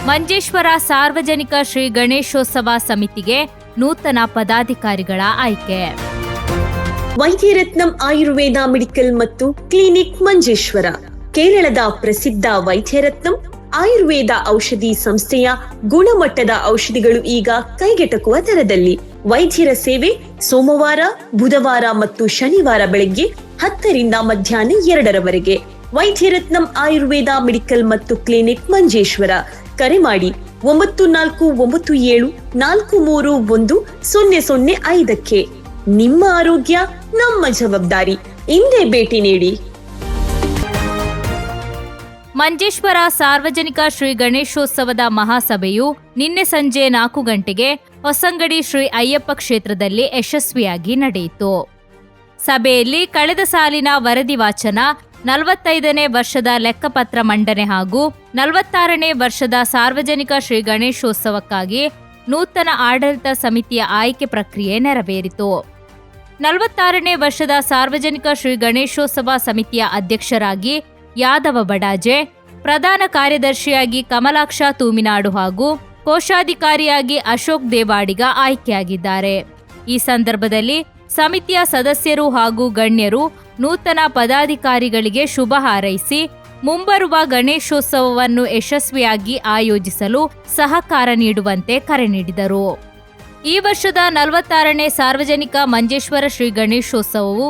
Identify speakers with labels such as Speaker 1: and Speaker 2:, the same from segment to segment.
Speaker 1: ಮಂಜೇಶ್ವರ ಸಾರ್ವಜನಿಕ ಶ್ರೀ ಗಣೇಶೋತ್ಸವ ಸಮಿತಿಗೆ ನೂತನ ಪದಾಧಿಕಾರಿಗಳ ಆಯ್ಕೆ.
Speaker 2: ವೈದ್ಯರತ್ನಂ ಆಯುರ್ವೇದ ಮೆಡಿಕಲ್ ಮತ್ತು ಕ್ಲಿನಿಕ್ ಮಂಜೇಶ್ವರ. ಕೇರಳದ ಪ್ರಸಿದ್ಧ ವೈದ್ಯರತ್ನಂ ಆಯುರ್ವೇದ ಔಷಧಿ ಸಂಸ್ಥೆಯ ಗುಣಮಟ್ಟದ ಔಷಧಿಗಳು ಈಗ ಕೈಗೆಟಕುವ ದರದಲ್ಲಿ. ವೈದ್ಯರ ಸೇವೆ ಸೋಮವಾರ, ಬುಧವಾರ ಮತ್ತು ಶನಿವಾರ ಬೆಳಗ್ಗೆ 10ರಿಂದ ಮಧ್ಯಾಹ್ನ 2ರವರೆಗೆ. ವೈದ್ಯರತ್ನಂ ಆಯುರ್ವೇದ ಮೆಡಿಕಲ್ ಮತ್ತು ಕ್ಲಿನಿಕ್ ಮಂಜೇಶ್ವರ. ಕರೆ ಮಾಡಿ 9497431005. ನಿಮ್ಮ ಆರೋಗ್ಯ ನಮ್ಮ ಜವಾಬ್ದಾರಿ. ಇಂದೇ ಭೇಟಿ ನೀಡಿ.
Speaker 1: ಮಂಜೇಶ್ವರ ಸಾರ್ವಜನಿಕ ಶ್ರೀ ಗಣೇಶೋತ್ಸವದ ಮಹಾಸಭೆಯು ನಿನ್ನೆ ಸಂಜೆ 4 ಗಂಟೆಗೆ ಹೊಸಂಗಡಿ ಶ್ರೀ ಅಯ್ಯಪ್ಪ ಕ್ಷೇತ್ರದಲ್ಲಿ ಯಶಸ್ವಿಯಾಗಿ ನಡೆಯಿತು. ಸಭೆಯಲ್ಲಿ ಕಳೆದ ಸಾಲಿನ ವರದಿ ವಾಚನ, 45ನೇ ವರ್ಷದ ಲೆಕ್ಕಪತ್ರ ಮಂಡನೆ ಹಾಗೂ 46ನೇ ವರ್ಷದ ಸಾರ್ವಜನಿಕ ಶ್ರೀ ಗಣೇಶೋತ್ಸವಕ್ಕಾಗಿ ನೂತನ ಆಡಳಿತ ಸಮಿತಿಯ ಆಯ್ಕೆ ಪ್ರಕ್ರಿಯೆ ನೆರವೇರಿತು. 46ನೇ ವರ್ಷದ ಸಾರ್ವಜನಿಕ ಶ್ರೀ ಗಣೇಶೋತ್ಸವ ಸಮಿತಿಯ ಅಧ್ಯಕ್ಷರಾಗಿ ಯಾದವ ಬಡಾಜೆ, ಪ್ರಧಾನ ಕಾರ್ಯದರ್ಶಿಯಾಗಿ ಕಮಲಾಕ್ಷ ತೂಮಿನಾಡು ಹಾಗೂ ಕೋಶಾಧಿಕಾರಿಯಾಗಿ ಅಶೋಕ್ ದೇವಾಡಿಗ ಆಯ್ಕೆಯಾಗಿದ್ದಾರೆ. ಈ ಸಂದರ್ಭದಲ್ಲಿ ಸಮಿತಿಯ ಸದಸ್ಯರು ಹಾಗೂ ಗಣ್ಯರು ನೂತನ ಪದಾಧಿಕಾರಿಗಳಿಗೆ ಶುಭ ಹಾರೈಸಿ ಮುಂಬರುವ ಗಣೇಶೋತ್ಸವವನ್ನು ಯಶಸ್ವಿಯಾಗಿ ಆಯೋಜಿಸಲು ಸಹಕಾರ ನೀಡುವಂತೆ ಕರೆ ನೀಡಿದರು. ಈ ವರ್ಷದ 46ನೇ ಸಾರ್ವಜನಿಕ ಮಂಜೇಶ್ವರ ಶ್ರೀ ಗಣೇಶೋತ್ಸವವು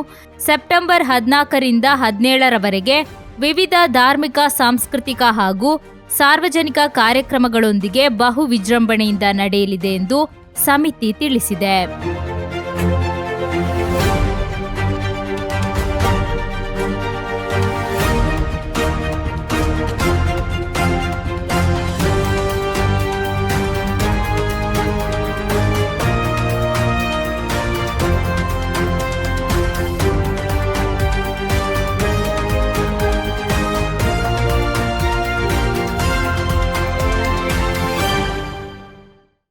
Speaker 1: ಸೆಪ್ಟೆಂಬರ್ 14ರಿಂದ 17ರವರೆಗೆ ವಿವಿಧ ಧಾರ್ಮಿಕ, ಸಾಂಸ್ಕೃತಿಕ ಹಾಗೂ ಸಾರ್ವಜನಿಕ ಕಾರ್ಯಕ್ರಮಗಳೊಂದಿಗೆ ಬಹು ವಿಜೃಂಭಣೆಯಿಂದ ನಡೆಯಲಿದೆ ಎಂದು ಸಮಿತಿ ತಿಳಿಸಿದೆ.